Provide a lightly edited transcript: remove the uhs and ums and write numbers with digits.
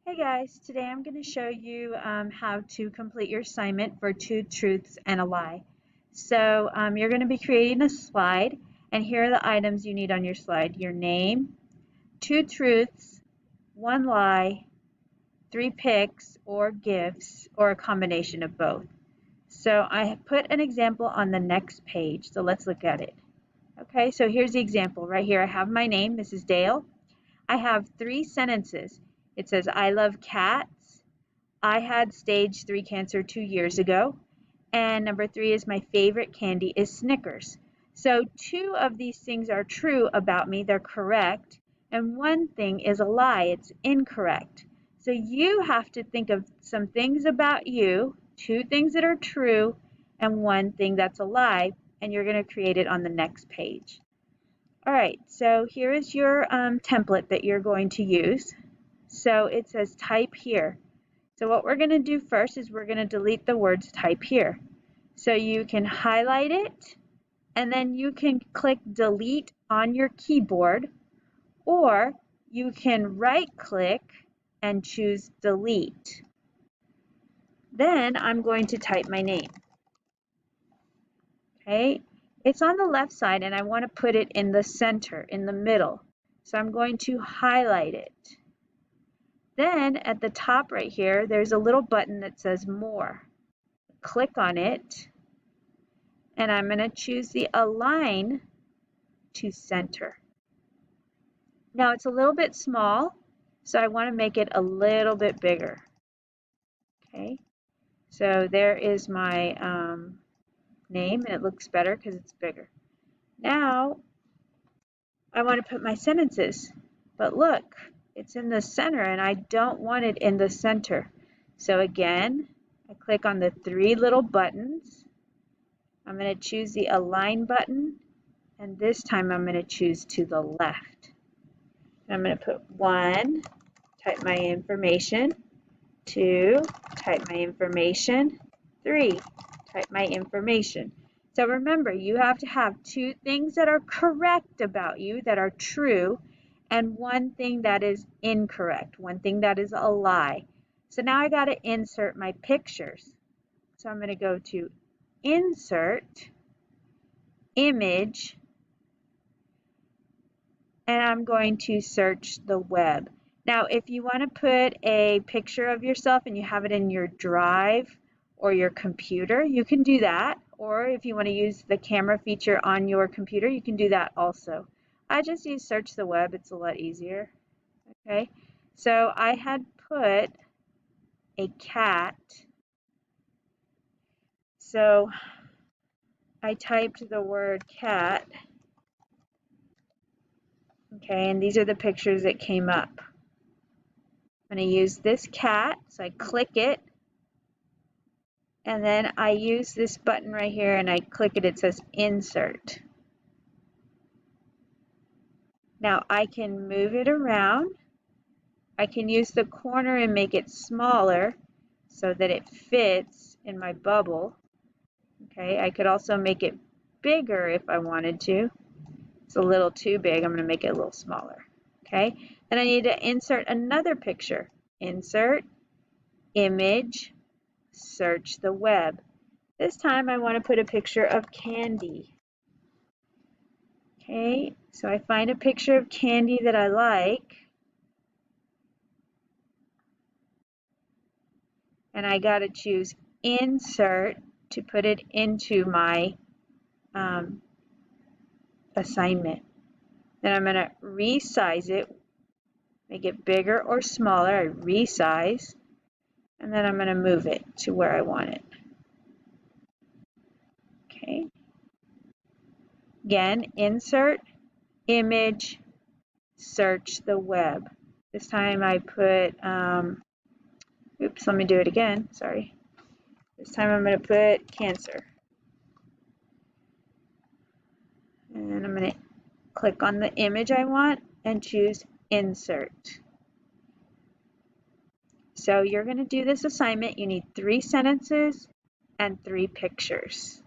Hey guys, today I'm going to show you how to complete your assignment for two truths and a lie. So you're going to be creating a slide, and here are the items you need on your slide. Your name, two truths, one lie, three pics or gifts, or a combination of both. So I have put an example on the next page, so let's look at it. Okay, so here's the example. Right here I have my name, Mrs. Dale. I have three sentences. It says, I love cats. I had stage 3 cancer 2 years ago. And number 3 is my favorite candy is Snickers. So two of these things are true about me. They're correct. And one thing is a lie. It's incorrect. So you have to think of some things about you, two things that are true, and one thing that's a lie. And you're going to create it on the next page. All right, so here is your template that you're going to use. So it says type here. So what we're going to do first is we're going to delete the words type here. So you can highlight it, and then you can click delete on your keyboard, or you can right click and choose delete. Then I'm going to type my name. Okay, it's on the left side and I want to put it in the center, in the middle. So I'm going to highlight it. Then at the top right here, there's a little button that says more. Click on it, and I'm going to choose the align to center. Now it's a little bit small, so I want to make it a little bit bigger. Okay, so there is my name, and it looks better because it's bigger. Now I want to put my sentences, but look, it's in the center and I don't want it in the center. So again, I click on the three little buttons. I'm going to choose the align button, and this time I'm going to choose to the left. And I'm going to put 1, type my information, 2, type my information, 3, type my information. So remember, you have to have two things that are correct about you, that are true, and one thing that is incorrect, one thing that is a lie. So now I got to insert my pictures. So I'm going to go to Insert, Image, and I'm going to search the web. Now, if you want to put a picture of yourself and you have it in your drive or your computer, you can do that. Or if you want to use the camera feature on your computer, you can do that also. I just use search the web. It's a lot easier. Okay, so I had put a cat. So I typed the word cat. Okay, and these are the pictures that came up. I'm going to use this cat, so I click it, and then I use this button right here and I click it. It says insert. Now I can move it around. I can use the corner and make it smaller so that it fits in my bubble. Okay, I could also make it bigger if I wanted to. It's a little too big. I'm going to make it a little smaller. Okay, then I need to insert another picture. Insert, image, search the web. This time I want to put a picture of candy. Okay, so I find a picture of candy that I like, and I got to choose insert to put it into my assignment. Then I'm going to resize it, make it bigger or smaller. I resize, and then I'm going to move it to where I want it. Okay, again, insert, image, search the web. This time I put, oops, let me do it again, sorry. This time I'm going to put cancer. And I'm going to click on the image I want and choose insert. So you're going to do this assignment. You need 3 sentences and 3 pictures.